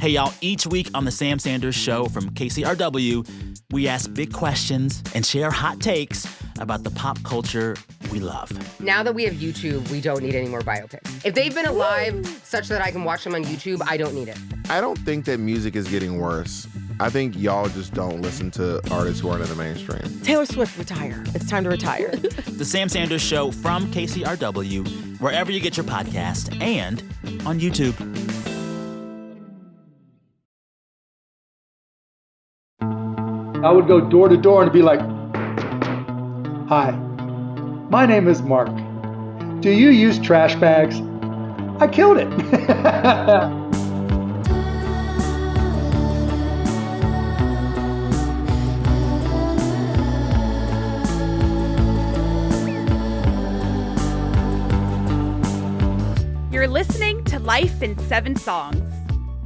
Hey, y'all, each week on The Sam Sanders Show from KCRW, we ask big questions and share hot takes about the pop culture we love. Now that we have YouTube, we don't need any more biopics. If they've been alive such that I can watch them on YouTube, I don't need it. I don't think that music is getting worse. I think y'all just don't listen to artists who aren't in the mainstream. Taylor Swift, retire. It's time to retire. The Sam Sanders Show from KCRW, wherever you get your podcast, and on YouTube. I would go door to door and be like, "Hi, my name is Mark. Do you use trash bags? I killed it." You're listening to Life in 7 Songs.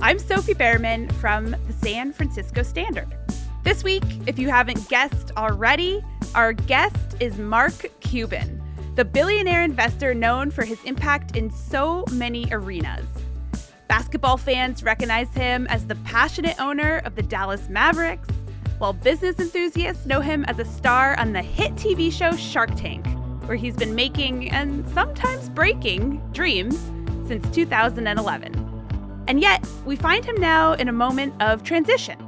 I'm Sophie Behrman from the San Francisco Standard. This week, if you haven't guessed already, our guest is Mark Cuban, the billionaire investor known for his impact in so many arenas. Basketball fans recognize him as the passionate owner of the Dallas Mavericks, while business enthusiasts know him as a star on the hit TV show Shark Tank, where he's been making and sometimes breaking dreams since 2011. And yet, we find him now in a moment of transition,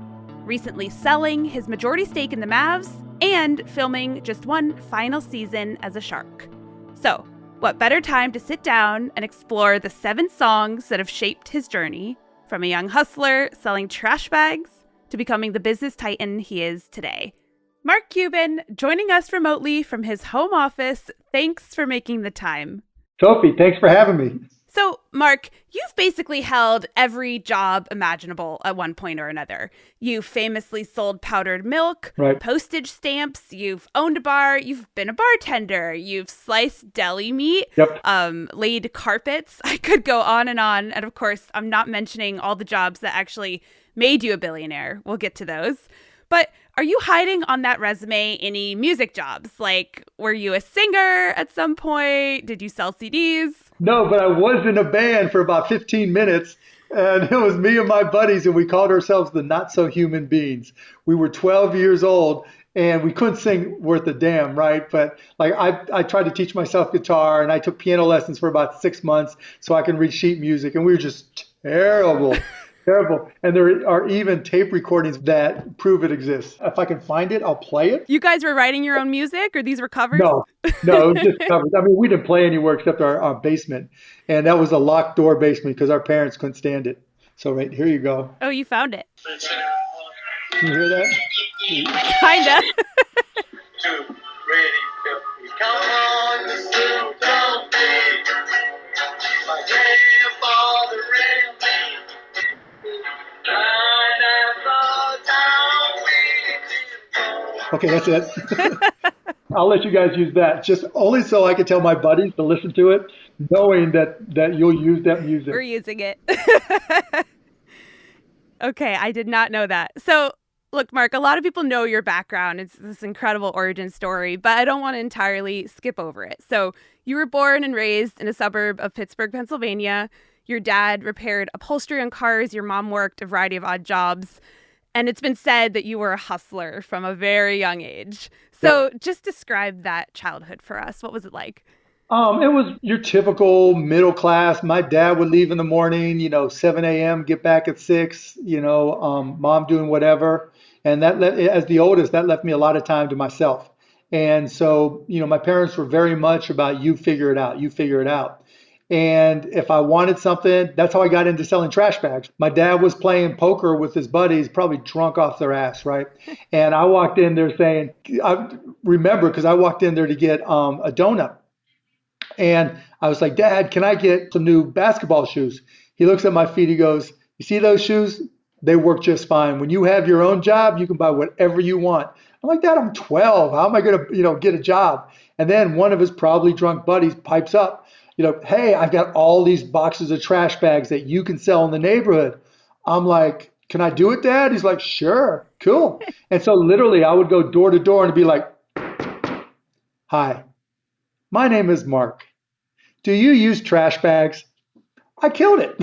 recently selling his majority stake in the Mavs and filming just one final season as a Shark. So, what better time to sit down and explore the 7 songs that have shaped his journey, from a young hustler selling trash bags to becoming the business titan he is today. Mark Cuban, joining us remotely from his home office. Thanks for making the time. Sophie, thanks for having me. So, Mark, you've basically held every job imaginable at one point or another. You famously sold powdered milk, Right. postage stamps, you've owned a bar, you've been a bartender, you've sliced deli meat, Yep. laid carpets. I could go on. And of course, I'm not mentioning all the jobs that actually made you a billionaire. We'll get to those. But are you hiding on that resume any music jobs? Like, were you a singer at some point? Did you sell CDs? No, but I was in a band for about 15 minutes, and it was me and my buddies, and we called ourselves the Not So Human Beings. We were 12 years old, and we couldn't sing worth a damn, right? But like I tried to teach myself guitar, and I took piano lessons for about 6 months so I can read sheet music, and we were just terrible. Terrible. And there are even tape recordings that prove it exists. If I can find it, I'll play it. You guys were writing your own music, or these were covers? No, it was just covers. I mean, we didn't play anywhere except our basement. And that was a locked door basement because our parents couldn't stand it. So right, here you go. Oh, you found it. Can you hear that? Kinda. Come on, this little don't be my grandfather and me. Okay, that's it. I'll let you guys use that, just only so I can tell my buddies to listen to it, knowing that you'll use that music. We're using it. Okay, I did not know that. So, look, Mark, a lot of people know your background. It's this incredible origin story, but I don't want to entirely skip over it. So, you were born and raised in a suburb of Pittsburgh, Pennsylvania. Your dad repaired upholstery on cars. Your mom worked a variety of odd jobs. And it's been said that you were a hustler from a very young age. So just describe that childhood for us. What was it like? It was your typical middle class. My dad would leave in the morning, 7 a.m., get back at 6, mom doing whatever. And as the oldest, that left me a lot of time to myself. And so, my parents were very much about you figure it out, you figure it out. And if I wanted something, that's how I got into selling trash bags. My dad was playing poker with his buddies, probably drunk off their ass, right? And I walked in there saying, I remember because I walked in there to get a donut. And I was like, Dad, can I get some new basketball shoes? He looks at my feet, he goes, you see those shoes? They work just fine. When you have your own job, you can buy whatever you want. I'm like, Dad, I'm 12. How am I going to, get a job? And then one of his probably drunk buddies pipes up. Hey, I've got all these boxes of trash bags that you can sell in the neighborhood. I'm like, can I do it, Dad? He's like, sure, cool. And so literally I would go door to door and be like, hi, my name is Mark. Do you use trash bags? I killed it.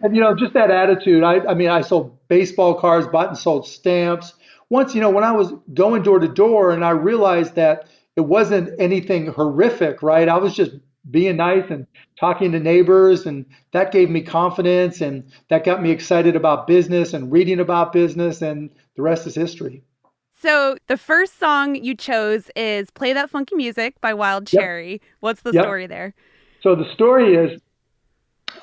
And, just that attitude. I mean, I sold baseball cards, bought and sold stamps. Once, when I was going door to door and I realized that it wasn't anything horrific, right? I was just being nice and talking to neighbors, and that gave me confidence, and that got me excited about business and reading about business, and the rest is history. So the first song you chose is Play That Funky Music by Wild Yep. Cherry. What's the Yep. story there? So the story is,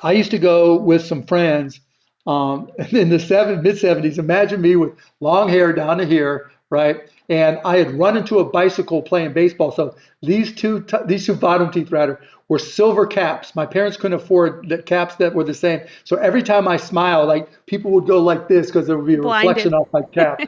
I used to go with some friends in the mid-70s. Imagine me with long hair down to here, right? And I had run into a bicycle playing baseball. So these two bottom teeth rather were silver caps. My parents couldn't afford the caps that were the same. So every time I smiled, like people would go like this because there would be a Blinded. reflection off my cap.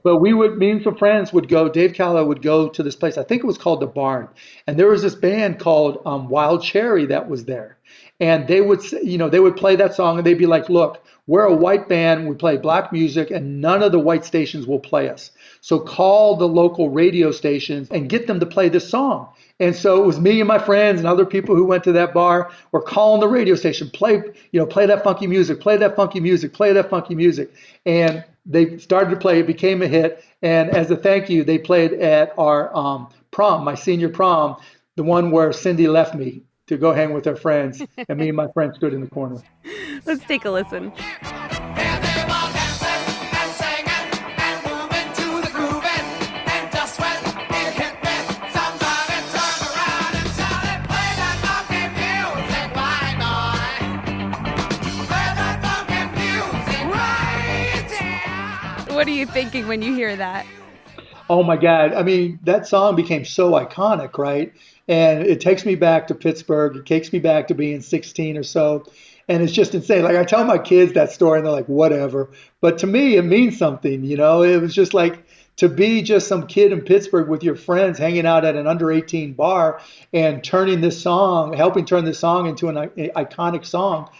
But me and some friends would go, Dave Callow would go to this place. I think it was called The Barn. And there was this band called Wild Cherry that was there. And they would, they would play that song and they'd be like, look, we're a white band. We play black music and none of the white stations will play us. So call the local radio stations and get them to play this song. And so it was me and my friends and other people who went to that bar were calling the radio station, play that funky music, play that funky music, play that funky music. And they started to play, it became a hit. And as a thank you, they played at our prom, my senior prom, the one where Cindy left me to go hang with her friends. And me and my friends stood in the corner. Let's take a listen. What are you thinking when you hear that? Oh my God. I mean, that song became so iconic, right? And it takes me back to Pittsburgh. It takes me back to being 16 or so. And it's just insane. Like I tell my kids that story and they're like, whatever. But to me, it means something, It was just like to be just some kid in Pittsburgh with your friends hanging out at an under 18 bar and helping turn this song into an iconic song.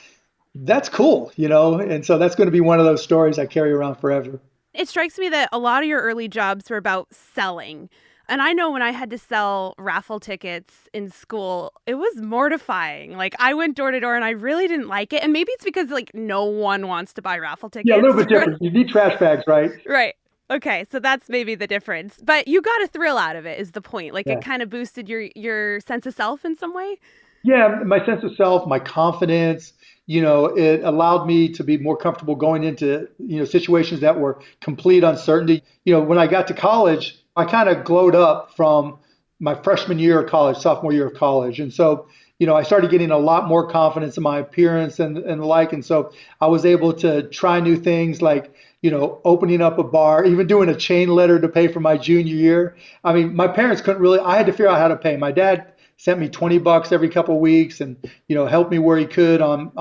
That's cool, And so that's going to be one of those stories I carry around forever. It strikes me that a lot of your early jobs were about selling. And I know when I had to sell raffle tickets in school, it was mortifying. Like I went door to door and I really didn't like it. And maybe it's because like no one wants to buy raffle tickets. Yeah, a little bit different. You need trash bags, right? Right. Okay, so that's maybe the difference. But you got a thrill out of it is the point. Like it kind of boosted your sense of self in some way? Yeah, my sense of self, my confidence, it allowed me to be more comfortable going into, situations that were complete uncertainty. When I got to college, I kind of glowed up from my freshman year of college, sophomore year of college. And so, I started getting a lot more confidence in my appearance and the like. And so I was able to try new things like, opening up a bar, even doing a chain letter to pay for my junior year. I mean, my parents couldn't really, I had to figure out how to pay. My dad sent me $20 every couple of weeks and, helped me where he could on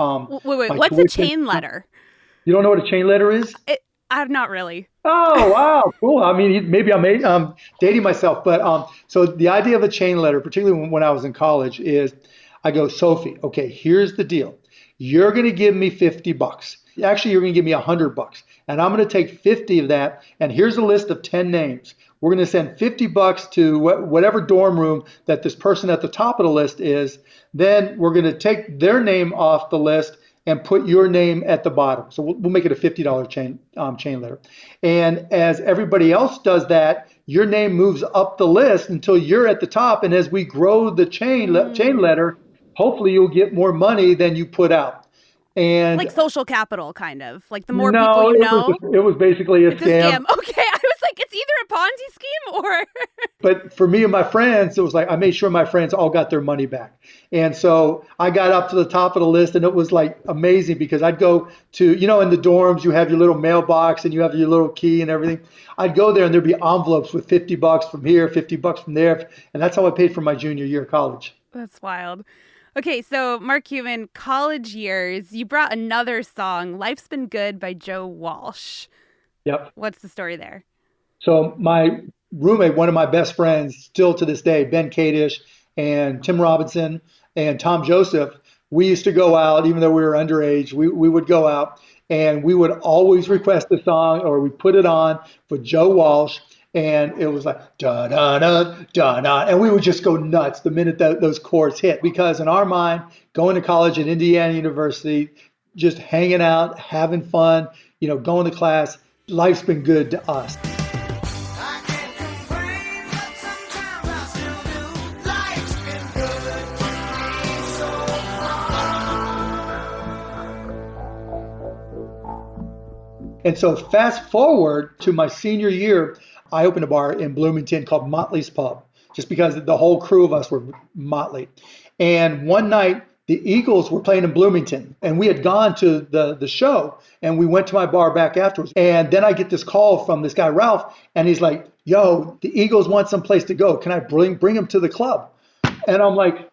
Wait, my what's tuition. a chain letter? You don't know what a chain letter is? I'm not really. Oh, wow. Cool. I mean, maybe I'm dating myself. But so the idea of a chain letter, particularly when I was in college, is I go, Sophie, okay, here's the deal. You're going to give me $50. Actually, you're going to give me $100. And I'm going to take 50 of that. And here's a list of 10 names. We're going to send $50 to whatever dorm room that this person at the top of the list is. Then we're going to take their name off the list and put your name at the bottom. So we'll make it a $50 chain letter. And as everybody else does that, your name moves up the list until you're at the top. And as we grow the chain letter, hopefully you'll get more money than you put out. And like social capital, kind of. Like the more people you know. It was basically a It's scam. a scam. Okay, I was like, it's either a Ponzi scheme or. But for me and my friends, it was like I made sure my friends all got their money back. And so I got up to the top of the list and it was like amazing because I'd go to, in the dorms, you have your little mailbox and you have your little key and everything. I'd go there and there'd be envelopes with $50 from here, $50 from there. And that's how I paid for my junior year of college. That's wild. Okay, so Mark Cuban, college years, you brought another song, Life's Been Good by Joe Walsh. Yep. What's the story there? So my roommate, one of my best friends, still to this day, Ben Kadish and Tim Robinson and Tom Joseph, we used to go out, even though we were underage, we would go out and we would always request a song or we put it on for Joe Walsh. And it was like, da-da-da, da-da. And we would just go nuts the minute that those chords hit. Because in our mind, going to college at Indiana University, just hanging out, having fun, going to class. Life's been good to us. I can't complain, but sometimes I still do. Life's been good to me so far. And so fast forward to my senior year, I opened a bar in Bloomington called Motley's Pub, just because the whole crew of us were motley. And one night, the Eagles were playing in Bloomington, and we had gone to the show, and we went to my bar back afterwards. And then I get this call from this guy, Ralph, and he's like, yo, the Eagles want some place to go. Can I bring them to the club? And I'm like,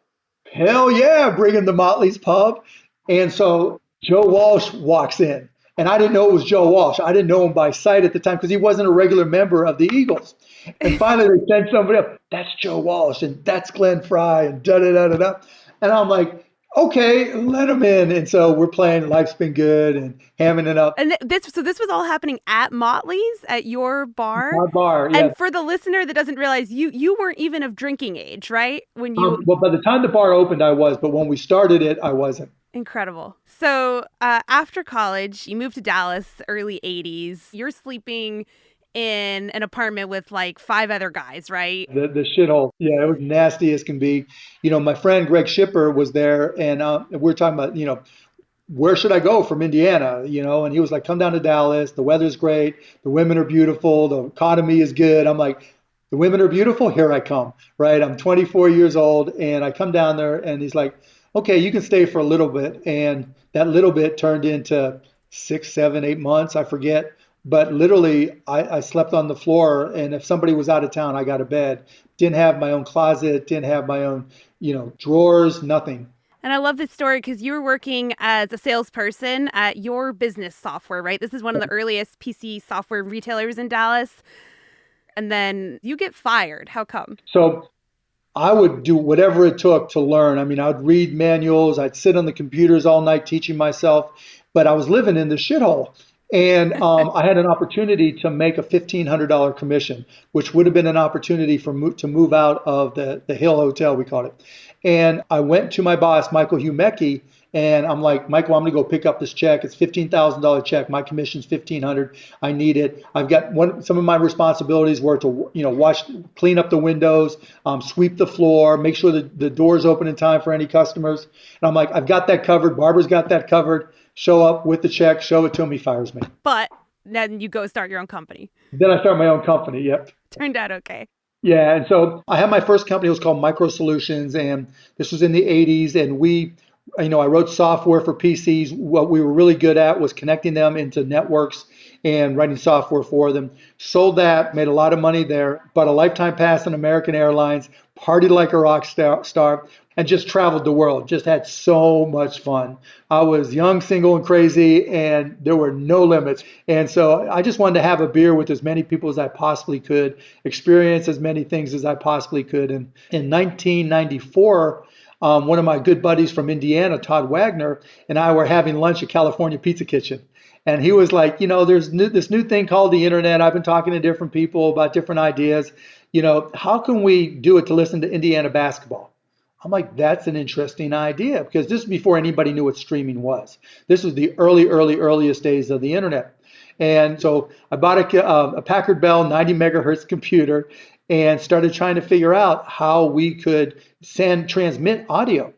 hell yeah, bring him to Motley's Pub. And so Joe Walsh walks in. And I didn't know it was Joe Walsh. I didn't know him by sight at the time because he wasn't a regular member of the Eagles. And finally they sent somebody up, that's Joe Walsh, and that's Glenn Fry, and da-da-da-da-da. And I'm like, okay, let him in. And so we're playing Life's Been Good and hamming it up. And this was all happening at Motley's, at your bar? Our bar, yeah. And for the listener that doesn't realize, you weren't even of drinking age, right? When you Well, by the time the bar opened, I was. But when we started it, I wasn't. Incredible. So after college, you moved to Dallas, early 80s. You're sleeping in an apartment with like 5 other guys, right? The shithole. Yeah, it was nasty as can be. My friend Greg Shipper was there, and we were talking about, where should I go from Indiana? And he was like, come down to Dallas. The weather's great. The women are beautiful. The economy is good. I'm like, the women are beautiful? Here I come, right? I'm 24 years old, and I come down there, and he's like, okay, you can stay for a little bit. And that little bit turned into 6, 7, 8 months, I forget. But literally, I slept on the floor, and if somebody was out of town, I got a bed. Didn't have my own closet, didn't have my own, drawers, nothing. And I love this story because you were working as a salesperson at Your Business Software, right? This is one of the earliest PC software retailers in Dallas. And then you get fired. How come? So I would do whatever it took to learn. I mean, I'd read manuals. I'd sit on the computers all night teaching myself. But I was living in the shithole. And I had an opportunity to make a $1,500 commission, which would have been an opportunity to move out of the Hill Hotel, we called it. And I went to my boss, Michael Humecki, and I'm like, Michael, I'm going to go pick up this check. It's $15,000 check. My commission's $1,500. I need it. I've got some of my responsibilities were to clean up the windows, sweep the floor, make sure that the door's open in time for any customers. And I'm like, I've got that covered. Barbara's got that covered. Show up with the check, show it to him, he fires me. But then you go start your own company. Then I start my own company, yep. Turned out okay. Yeah, and so I had my first company, it was called Micro Solutions, and this was in the 80s, and I wrote software for PCs. What we were really good at was connecting them into networks and writing software for them. Sold that, made a lot of money there, bought a lifetime pass on American Airlines, partied like a rock star, and just traveled the world. Just had so much fun. I was young, single, and crazy, and there were no limits. And so I just wanted to have a beer with as many people as I possibly could, experience as many things as I possibly could. And in 1994, one of my good buddies from Indiana, Todd Wagner, and I were having lunch at California Pizza Kitchen. And he was like, there's this new thing called the internet. I've been talking to different people about different ideas. How can we do it to listen to Indiana basketball? I'm like, that's an interesting idea, because this is before anybody knew what streaming was. This was the earliest days of the internet. And so I bought a Packard Bell 90 megahertz computer and started trying to figure out how we could transmit audio.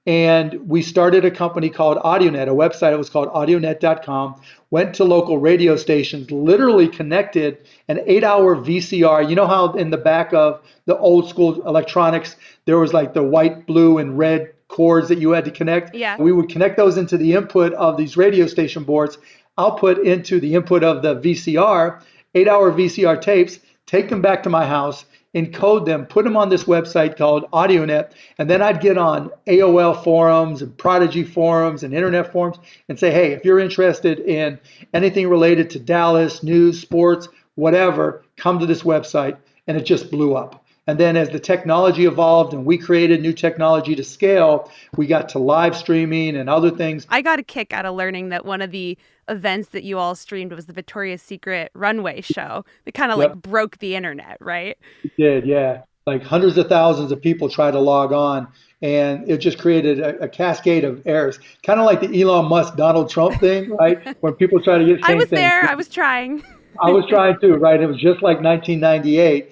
And we started a company called AudioNet, a website. It was called audionet.com. Went to local radio stations, literally connected an 8-hour VCR. You know how in the back of the old school electronics, there was like the white, blue, and red cords that you had to connect? Yeah. We would connect those into the input of these radio station boards, output into the input of the VCR, 8-hour VCR tapes, take them back to my house, encode them, put them on this website called AudioNet, and then I'd get on AOL forums and Prodigy forums and internet forums and say, hey, if you're interested in anything related to Dallas, news, sports, whatever, come to this website. And it just blew up. And then as the technology evolved and we created new technology to scale, we got to live streaming and other things. I got a kick out of learning that one of the events that you all streamed was the Victoria's Secret runway show that kind of like broke the internet, right? It did, yeah. Like hundreds of thousands of people try to log on And it just created a cascade of errors, kind of like the Elon Musk, Donald Trump thing, right? When people try to get the I same was thing. there. I was trying. I was trying to, right? It was just like 1998.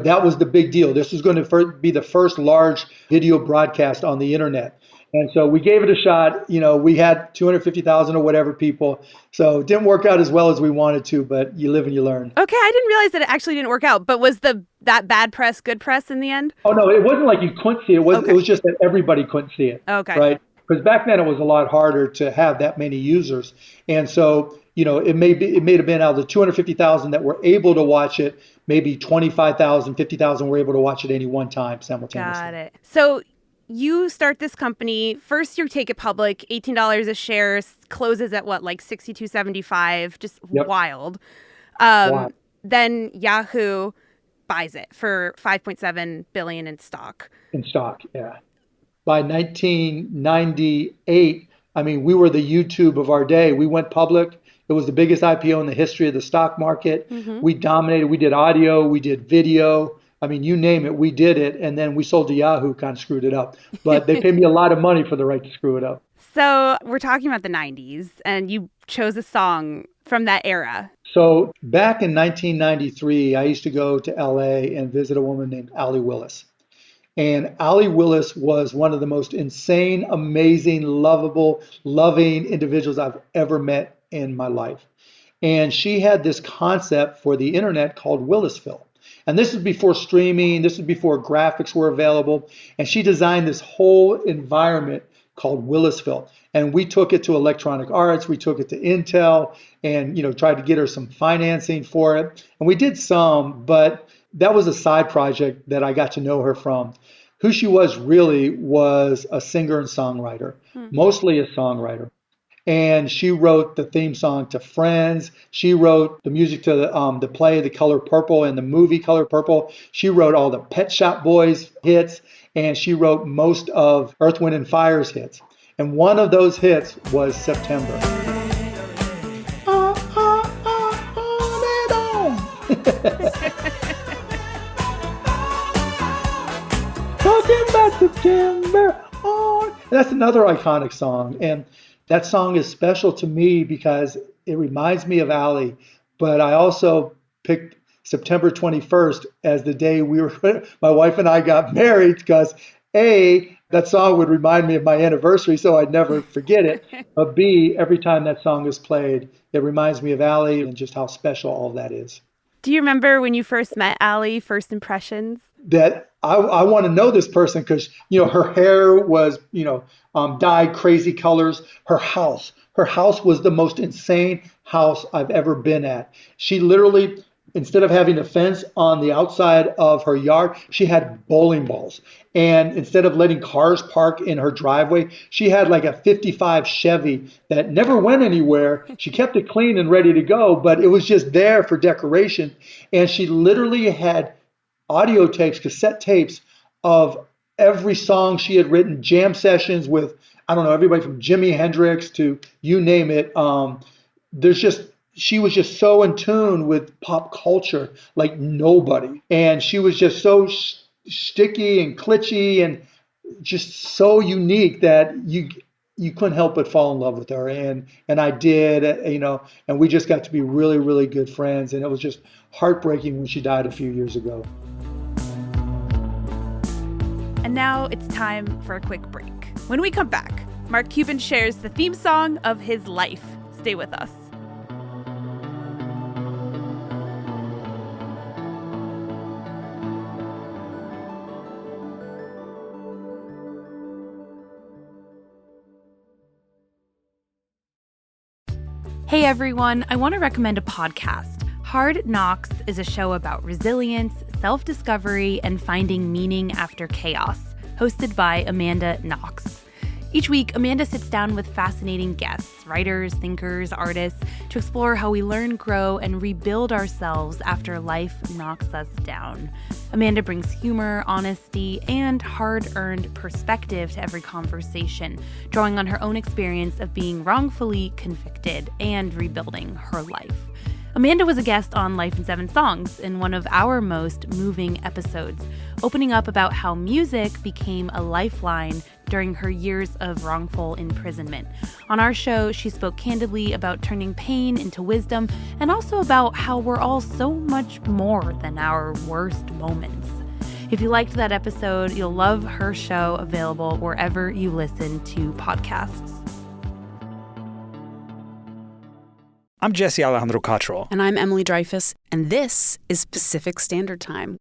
That was the big deal. This was going to be the first large video broadcast on the internet. And so we gave it a shot. We had 250,000 or whatever people. So it didn't work out as well as we wanted to, but you live and you learn. Okay, I didn't realize that it actually didn't work out. But was that bad press good press in the end? Oh, no, it wasn't like you couldn't see it. Okay. It was just that everybody couldn't see it. Okay. Right? Because back then it was a lot harder to have that many users. And so, it may have been out of the 250,000 that were able to watch it, maybe 25,000, 50,000 were able to watch it any one time simultaneously. Got it. So you start this company. First, you take it public, $18 a share, closes at what, like $62.75, just Yep. wild. Wow. Then Yahoo buys it for $5.7 billion in stock. In stock, yeah. By 1998, we were the YouTube of our day. We went public. It was the biggest IPO in the history of the stock market. Mm-hmm. We dominated. We did audio. We did video. You name it, we did it. And then we sold to Yahoo, kind of screwed it up. But they paid me a lot of money for the right to screw it up. So we're talking about the 90s, and you chose a song from that era. So back in 1993, I used to go to LA and visit a woman named Allie Willis. And Allie Willis was one of the most insane, amazing, lovable, loving individuals I've ever met in my life. And she had this concept for the internet called Willisville. And this is before streaming, this is before graphics were available. And she designed this whole environment called Willisville. And we took it to Electronic Arts, we took it to Intel, and tried to get her some financing for it. And we did some, but that was a side project that I got to know her from. Who she was really was a singer and songwriter, mostly a songwriter. And she wrote the theme song to Friends. She wrote the music to the play The Color Purple and the movie Color Purple. She wrote all the Pet Shop Boys hits, and she wrote most of Earth, Wind, and Fire's hits. And one of those hits was September. Talking about September. Oh. That's another iconic song. And that song is special to me because it reminds me of Allie, but I also picked September 21st as the day my wife and I got married because A, that song would remind me of my anniversary, so I'd never forget it. But B, every time that song is played, it reminds me of Allie and just how special all that is. Do you remember when you first met Allie, first impressions? That I want to know this person because, her hair was, dyed crazy colors. Her house was the most insane house I've ever been at. She literally, instead of having a fence on the outside of her yard, she had bowling balls. And instead of letting cars park in her driveway, she had like a 55 Chevy that never went anywhere. She kept it clean and ready to go, but it was just there for decoration. And she literally had audio tapes, cassette tapes of every song she had written, jam sessions with, everybody from Jimi Hendrix to you name it. She was just so in tune with pop culture like nobody. And she was just so sticky and glitchy and just so unique that you couldn't help but fall in love with her. And I did, and we just got to be really, really good friends. And it was just heartbreaking when she died a few years ago. And now it's time for a quick break. When we come back, Mark Cuban shares the theme song of his life. Stay with us. Hey everyone, I want to recommend a podcast. Hard Knocks is a show about resilience, self-discovery, and finding meaning after chaos, hosted by Amanda Knox. Each week, Amanda sits down with fascinating guests, writers, thinkers, artists, to explore how we learn, grow, and rebuild ourselves after life knocks us down. Amanda brings humor, honesty, and hard-earned perspective to every conversation, drawing on her own experience of being wrongfully convicted and rebuilding her life. Amanda was a guest on Life in 7 Songs in one of our most moving episodes, opening up about how music became a lifeline during her years of wrongful imprisonment. On our show, she spoke candidly about turning pain into wisdom and also about how we're all so much more than our worst moments. If you liked that episode, you'll love her show, available wherever you listen to podcasts. I'm Jesse Alejandro Cottrell. And I'm Emily Dreyfus, and this is Pacific Standard Time.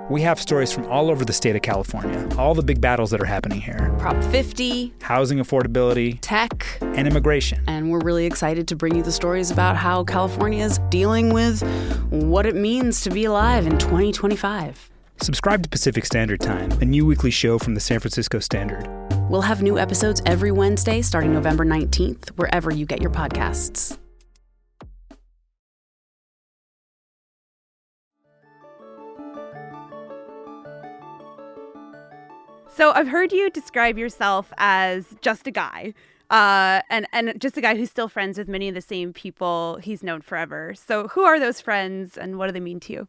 We have stories from all over the state of California, all the big battles that are happening here. Prop 50, Housing affordability, tech, and immigration. And we're really excited to bring you the stories about how California is dealing with what it means to be alive in 2025. Subscribe to Pacific Standard Time, a new weekly show from the San Francisco Standard. We'll have new episodes every Wednesday starting November 19th, wherever you get your podcasts. So I've heard you describe yourself as just a guy, and just a guy who's still friends with many of the same people he's known forever. So who are those friends, and what do they mean to you?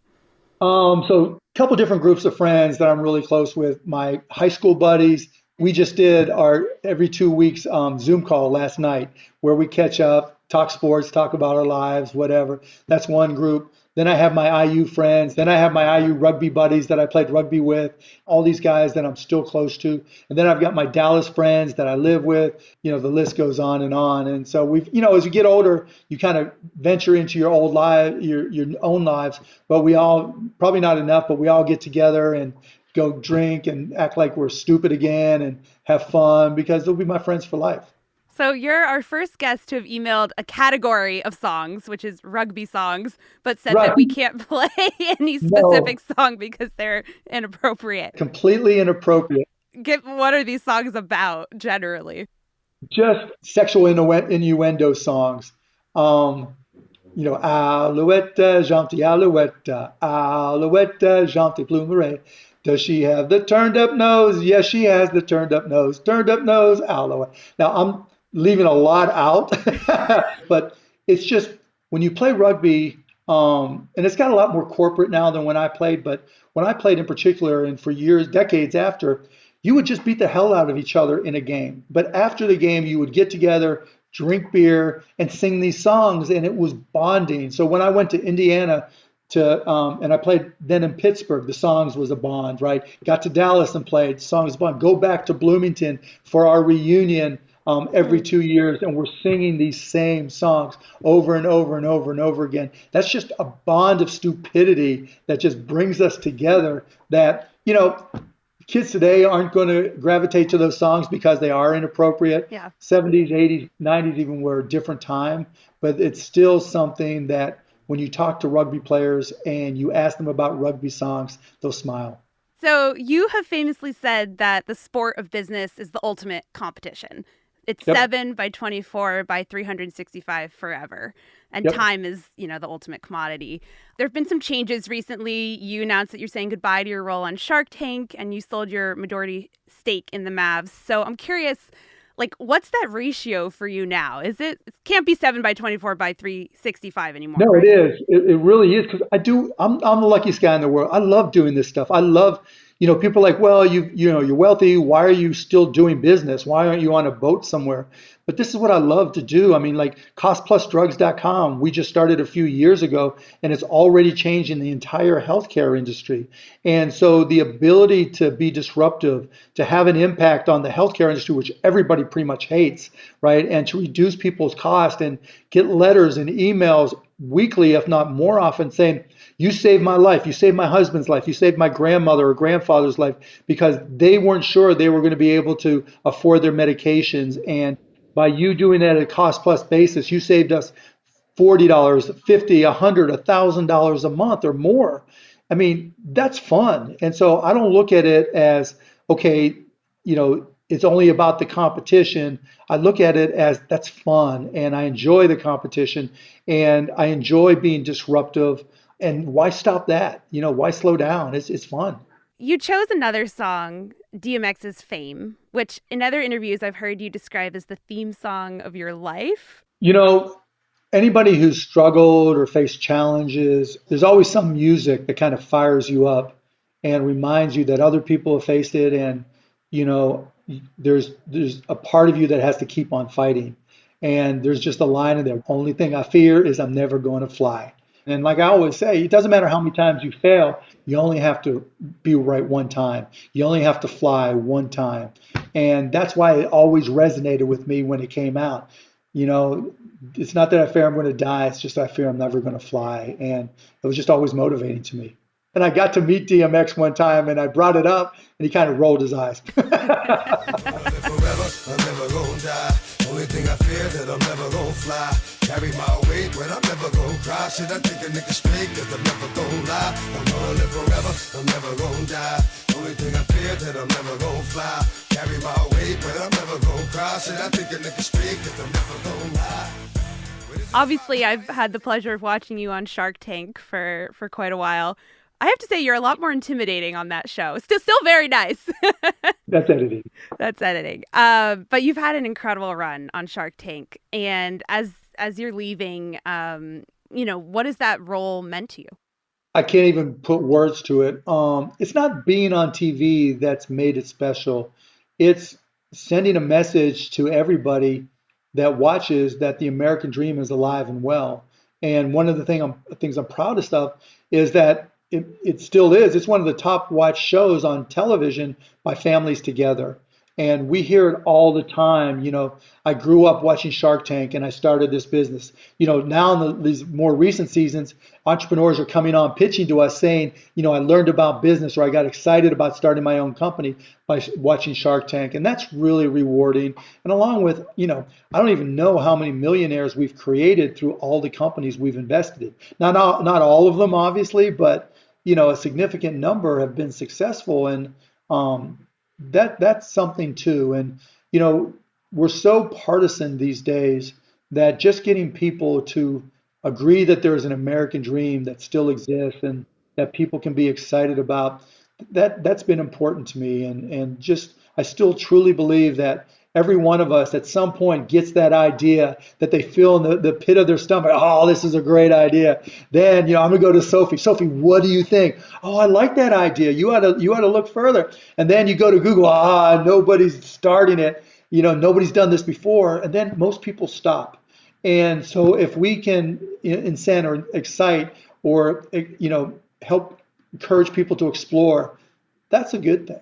So a couple different groups of friends that I'm really close with. My high school buddies. We just did our every 2 weeks Zoom call last night where we catch up, talk sports, talk about our lives, whatever. That's one group. Then I have my IU friends. Then I have my IU rugby buddies that I played rugby with, all these guys that I'm still close to. And then I've got my Dallas friends that I live with. The list goes on. And so we've, as you get older, you kind of venture into your old life, your own lives. But we all, probably not enough, but we all get together and go drink and act like we're stupid again and have fun because they'll be my friends for life. So you're our first guest to have emailed a category of songs, which is rugby songs, but said that we can't play any specific song because they're inappropriate. Completely inappropriate. What are these songs about generally? Just sexual innuendo songs. Alouette, gentil alouette, alouette, gentil plumeret. Does she have the turned up nose? Yes, she has the turned up nose. Turned up nose, alouette. Now, I'm leaving a lot out, but it's just when you play rugby, and it's got a lot more corporate now than when I played, but when I played in particular and for years, decades after, you would just beat the hell out of each other in a game. But after the game, you would get together, drink beer, and sing these songs, and it was bonding. So when I went to Indiana, and I played then in Pittsburgh, the songs was a bond, right? Got to Dallas and played, songs bond. Go back to Bloomington for our reunion every 2 years, and we're singing these same songs over and over and over and over again. That's just a bond of stupidity that just brings us together that, kids today aren't going to gravitate to those songs because they are inappropriate. Yeah. 70s, 80s, 90s even were a different time, but it's still something that when you talk to rugby players and you ask them about rugby songs, they'll smile. So you have famously said that the sport of business is the ultimate competition. It's 7 by 24 by 365 forever. And time is, the ultimate commodity. There have been some changes recently. You announced that you're saying goodbye to your role on Shark Tank and you sold your majority stake in the Mavs. So I'm curious, what's that ratio for you now? It can't be 7 by 24 by 365 anymore. No, right? It is. It really is. Because I'm the luckiest guy in the world. I love doing this stuff. I love, people are like, well, you're wealthy. Why are you still doing business? Why aren't you on a boat somewhere? But this is what I love to do. I mean, costplusdrugs.com, we just started a few years ago, and it's already changing the entire healthcare industry. And so the ability to be disruptive, to have an impact on the healthcare industry, which everybody pretty much hates, right? And to reduce people's cost and get letters and emails weekly, if not more often, saying, you saved my life, you saved my husband's life, you saved my grandmother or grandfather's life, because they weren't sure they were going to be able to afford their medications. And by you doing that at a cost plus basis, you saved us $40, $50, $100, $1,000 a month or more. I mean, that's fun. And so I don't look at it as, okay, it's only about the competition. I look at it as that's fun, and I enjoy the competition, and I enjoy being disruptive. And why stop that? Why slow down? It's fun. You chose another song, DMX's Fame, which in other interviews I've heard you describe as the theme song of your life. anybody who's struggled or faced challenges, there's always some music that kind of fires you up and reminds you that other people have faced it, and you know, there's a part of you that has to keep on fighting. And there's just a line in there. Only thing I fear is I'm never going to fly. And like I always say, it doesn't matter how many times you fail. You only have to be right one time. You only have to fly one time. And that's why it always resonated with me when it came out. You know, it's not that I fear I'm going to die. It's just I fear I'm never going to fly. And it was just always motivating to me. And I got to meet DMX one time, and I brought it up, and he kind of rolled his eyes. Forever, I'm never gonna die. Only thing I fear that I'm never gonna fly. Carry my weight, but I'm never gonna cry. Should I take a nigga straight? Cause I'm never gonna lie. I'm gonna live forever, I'm never gonna die. Only thing I fear that I'm never gonna fly. Carry my weight, but I'm never gonna cry. Should I take a nigga straight? Cause I'm never gonna lie. Obviously, I've had the pleasure of watching you on Shark Tank for quite a while. I have to say, you're a lot more intimidating on that show. Still very nice. That's editing. That's editing. But you've had an incredible run on Shark Tank. And as you're leaving, you know, what has that role meant to you? I can't even put words to it. It's not being on TV that's made it special. It's sending a message to everybody that watches that the American dream is alive and well. And one of the things I'm proudest of is that it still is. It's one of the top watched shows on television by families together. And we hear it all the time. You know, I grew up watching Shark Tank and I started this business. You know, now in these more recent seasons, entrepreneurs are coming on pitching to us saying, you know, I learned about business or I got excited about starting my own company by watching Shark Tank. And that's really rewarding. And along with, you know, I don't even know how many millionaires we've created through all the companies we've invested in. Not all of them, obviously, but, you know, a significant number have been successful. And that's something too. And, you know, we're so partisan these days that just getting people to agree that there's an American dream that still exists and that people can be excited about, that's been important to me. And just, I still truly believe that every one of us at some point gets that idea that they feel in the pit of their stomach. Oh, this is a great idea. Then, you know, I'm gonna go to Sophie. Sophie, what do you think? Oh, I like that idea. You ought to look further. And then you go to Google. Nobody's starting it. You know, nobody's done this before. And then most people stop. And so if we can incent or excite or, you know, help encourage people to explore, that's a good thing.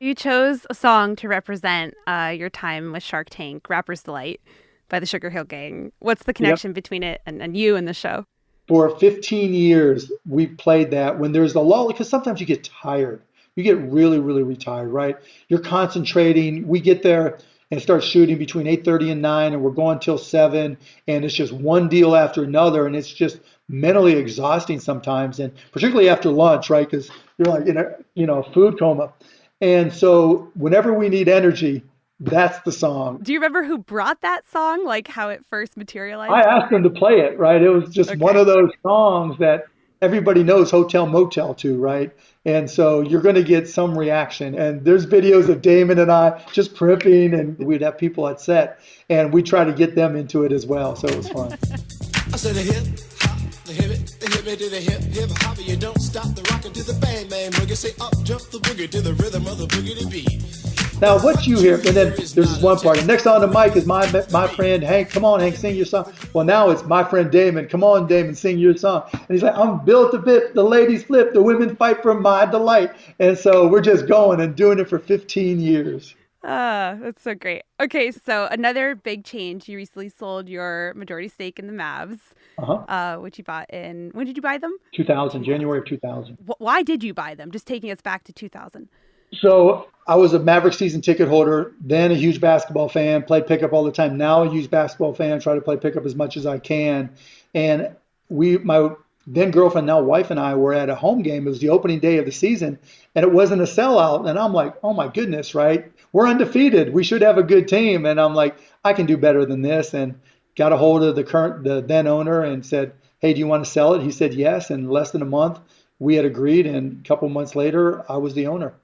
You chose a song to represent your time with Shark Tank, Rapper's Delight by the Sugarhill Gang. What's the connection between it and you and the show? For 15 years, we played that when there's a lull, because sometimes you get tired. You get really, really retired, right? You're concentrating. We get there and start shooting between 8:30 and 9, and we're going till 7, and it's just one deal after another, and it's just mentally exhausting sometimes, and particularly after lunch, right? Because you're like in a food coma. And so whenever we need energy, that's the song. Do you remember who brought that song? Like how it first materialized? I asked them to play it, right? It was just one of those songs that everybody knows Hotel Motel to, right? And so you're going to get some reaction. And there's videos of Damon and I just pripping, and we'd have people at set, and we try to get them into it as well. So it was fun. I said a hip hop, the hip it to the hip hop, you don't stop the rockin' to the bang bang boogie. Say up jump the boogie to the rhythm of the boogie to beat. Now what you hear, and then there's this one part. And next on the mic is my friend Hank. Come on, Hank, sing your song. Well, now it's my friend Damon. Come on, Damon, sing your song. And he's like, I'm built to bit. The ladies flip. The women fight for my delight. And so we're just going and doing it for 15 years. That's so great. Okay, so another big change. You recently sold your majority stake in the Mavs, which you bought in, when did you buy them? 2000, January of 2000. Why did you buy them? Just taking us back to 2000. So I was a Maverick season ticket holder, then a huge basketball fan, played pickup all the time. Now a huge basketball fan, try to play pickup as much as I can. And my then girlfriend, now wife, and I were at a home game. It was the opening day of the season, and it wasn't a sellout. And I'm like, oh my goodness, right? We're undefeated. We should have a good team. And I'm like, I can do better than this. And got a hold of the then owner and said, hey, do you want to sell it? He said yes. In less than a month, we had agreed. And a couple months later, I was the owner.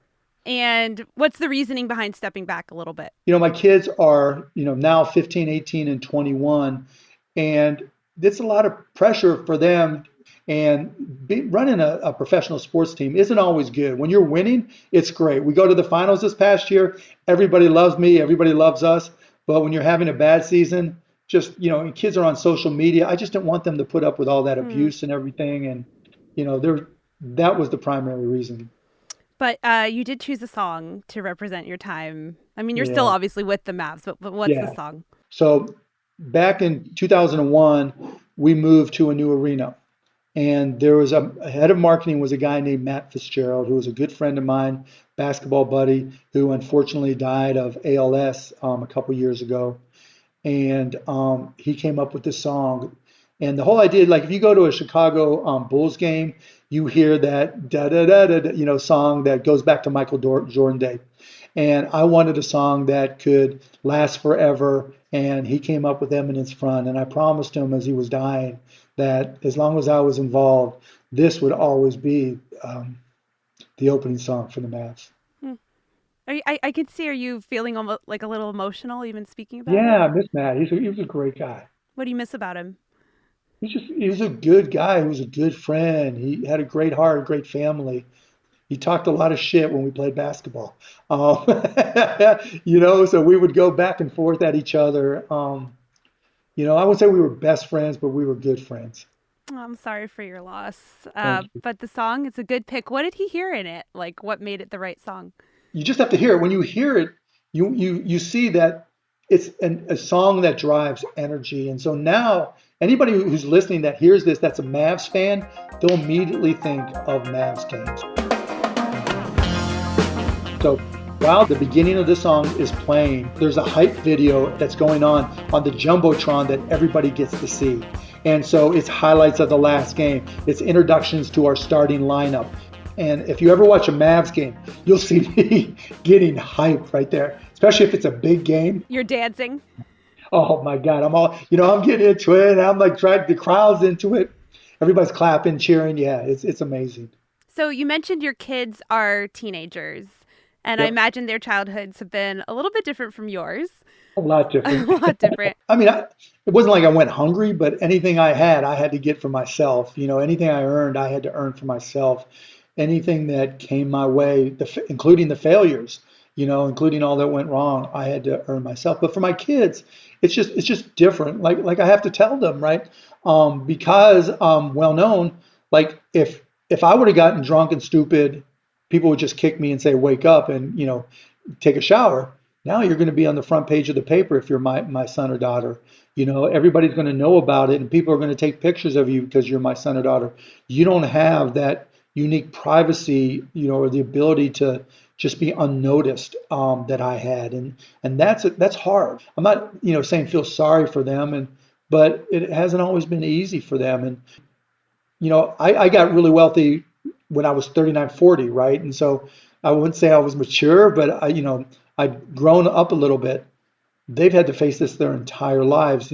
And what's the reasoning behind stepping back a little bit? You know, my kids are, now 15, 18, and 21. And it's a lot of pressure for them. And running a professional sports team isn't always good. When you're winning, it's great. We go to the finals this past year. Everybody loves me. Everybody loves us. But when you're having a bad season, just, and kids are on social media. I just didn't want them to put up with all that abuse and everything. And, that was the primary reason. But you did choose a song to represent your time. I mean, you're still obviously with the Mavs, but what's the song? So back in 2001, we moved to a new arena. And there was a head of marketing was a guy named Matt Fitzgerald, who was a good friend of mine, basketball buddy, who unfortunately died of ALS a couple years ago. And he came up with this song. And the whole idea, like if you go to a Chicago Bulls game, you hear that da-da-da-da, song that goes back to Michael Jordan Day. And I wanted a song that could last forever. And he came up with Eminence Front. And I promised him as he was dying that as long as I was involved, this would always be the opening song for the Mavs. I could see, are you feeling almost like a little emotional even speaking about it? Yeah, I miss Matt. He was a great guy. What do you miss about him? He was a good guy. He was a good friend. He had a great heart, a great family. He talked a lot of shit when we played basketball. So we would go back and forth at each other. I would say we were best friends, but we were good friends. Oh, I'm sorry for your loss. But the song, it's a good pick. What did he hear in it? Like, what made it the right song? You just have to hear it. When you hear it, you see that it's a song that drives energy. And so now anybody who's listening that hears this, that's a Mavs fan, they'll immediately think of Mavs games. So while the beginning of the song is playing, there's a hype video that's going on the Jumbotron that everybody gets to see. And so it's highlights of the last game. It's introductions to our starting lineup. And if you ever watch a Mavs game, you'll see me getting hyped right there, especially if it's a big game. You're dancing. Oh my God, I'm getting into it. I'm like dragging the crowds into it. Everybody's clapping, cheering. Yeah, it's amazing. So you mentioned your kids are teenagers. And I imagine their childhoods have been a little bit different from yours. A lot different. A lot different. I mean, it wasn't like I went hungry, but anything I had to get for myself. Anything I earned, I had to earn for myself. Anything that came my way, including the failures, including all that went wrong, I had to earn myself. But for my kids, it's just different. Like I have to tell them, right? Because well known, like if I would have gotten drunk and stupid, people would just kick me and say, wake up and, take a shower. Now you're going to be on the front page of the paper if you're my son or daughter. Everybody's going to know about it and people are going to take pictures of you because you're my son or daughter. You don't have that unique privacy, or the ability to just be unnoticed that I had. And that's hard. I'm not, saying feel sorry for them, but it hasn't always been easy for them. And, I got really wealthy when I was 39, 40, right? And so I wouldn't say I was mature, but I'd grown up a little bit. They've had to face this their entire lives,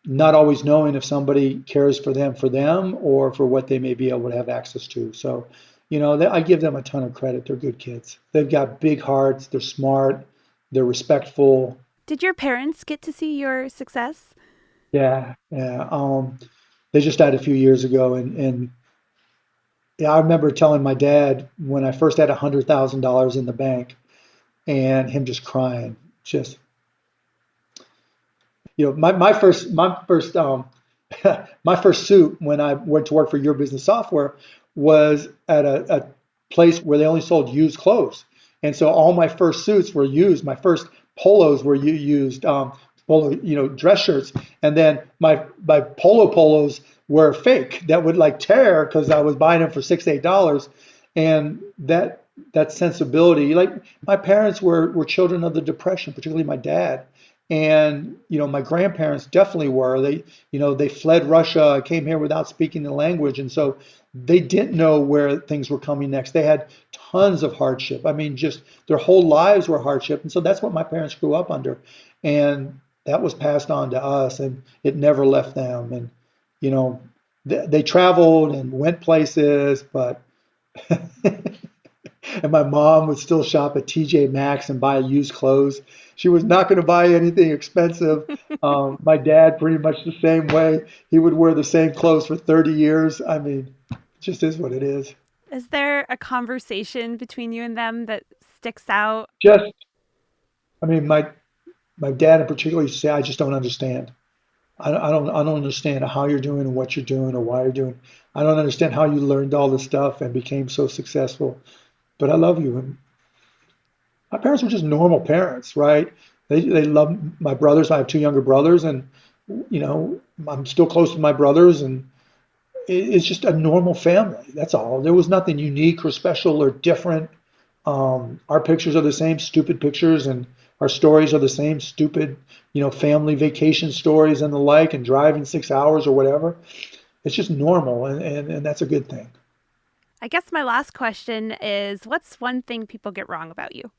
not always knowing if somebody cares for them or for what they may be able to have access to. So, I give them a ton of credit. They're good kids. They've got big hearts. They're smart. They're respectful. Did your parents get to see your success? Yeah. They just died a few years ago. And I remember telling my dad when I first had $100,000 in the bank and him just crying, my first suit when I went to work for Your Business Software was at a place where they only sold used clothes. And so all my first suits were used. My first polos were used, dress shirts. And then my polos were fake that would like tear because I was buying them for $6, $8. And that sensibility, like my parents were children of the Depression, particularly my dad. And, my grandparents definitely were. They fled Russia, came here without speaking the language. And so they didn't know where things were coming next. They had tons of hardship. I mean, just their whole lives were hardship. And so that's what my parents grew up under. And that was passed on to us and it never left them. And, they traveled and went places, but And my mom would still shop at TJ Maxx and buy used clothes. She was not going to buy anything expensive. My dad, pretty much the same way. He would wear the same clothes for 30 years. I mean, it just is what it is. Is there a conversation between you and them that sticks out? My dad in particular used to say, I just don't understand. I don't understand how you're doing and what you're doing or why you're doing. I don't understand how you learned all this stuff and became so successful. But I love you. And my parents were just normal parents, right? They love my brothers. I have 2 younger brothers, and I'm still close to my brothers, and it's just a normal family. That's all. There was nothing unique or special or different. Our pictures are the same stupid pictures, and our stories are the same stupid, family vacation stories and the like, and driving 6 hours or whatever. It's just normal, and that's a good thing. I guess my last question is, what's one thing people get wrong about you?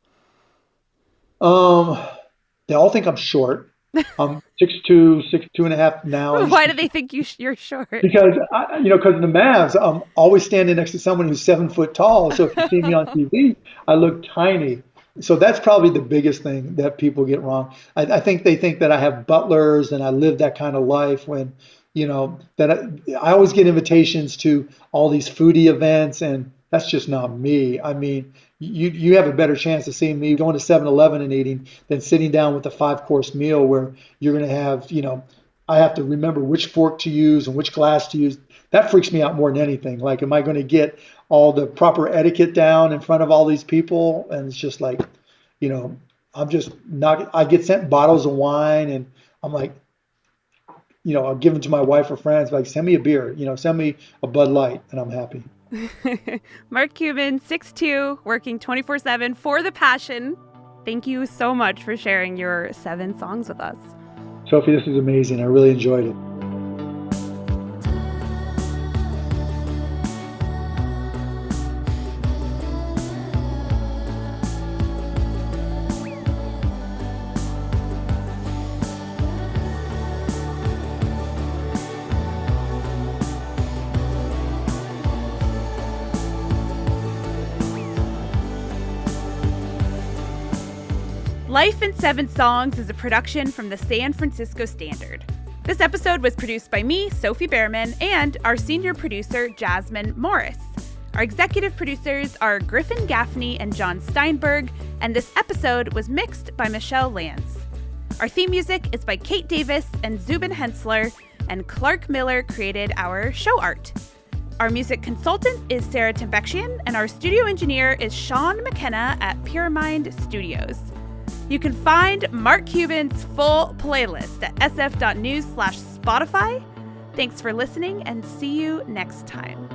They all think I'm short. I'm 6'2", 6'2.5" now. Why do they think you're short? Because because of the Mavs, I'm always standing next to someone who's 7 foot tall. So if you see me on TV, I look tiny. So that's probably the biggest thing that people get wrong. I think they think that I have butlers and I live that kind of life when, that I always get invitations to all these foodie events, and that's just not me. I mean, you have a better chance of seeing me going to 7-Eleven and eating than sitting down with a 5-course meal where you're going to have, I have to remember which fork to use and which glass to use. That freaks me out more than anything. Like, am I going to get all the proper etiquette down in front of all these people? And it's just like, I'm just not, I get sent bottles of wine, and I'm like, I'll give them to my wife or friends, like, send me a beer, send me a Bud Light, and I'm happy. Mark Cuban, 6'2", working 24/7 for the passion. Thank you so much for sharing your 7 songs with us. Sophie, this is amazing. I really enjoyed it. Life in 7 Songs is a production from the San Francisco Standard. This episode was produced by me, Sophie Behrman, and our senior producer, Jasmine Morris. Our executive producers are Griffin Gaffney and John Steinberg, and this episode was mixed by Michelle Lance. Our theme music is by Kate Davis and Zubin Hensler, and Clark Miller created our show art. Our music consultant is Sarah Tembekshian, and our studio engineer is Sean McKenna at Pyramind Studios. You can find Mark Cuban's full playlist at sf.news/Spotify. Thanks for listening, and see you next time.